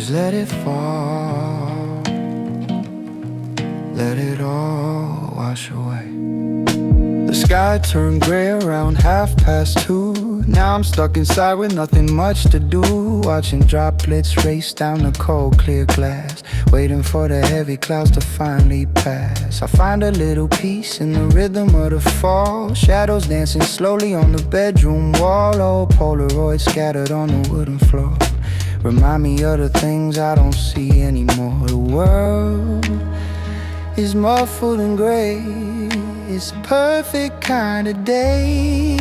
Just let it fall, let it all wash away. The sky turned gray around 2:30. Now I'm stuck inside with nothing much to do, watching droplets race down the cold clear glass, waiting for the heavy clouds to finally pass. I find a little peace in the rhythm of the fall, shadows dancing slowly on the bedroom wall. Old Polaroids scattered on the wooden floor remind me of the things I don't see anymore. The world is muffled in gray. It's a perfect kind of day.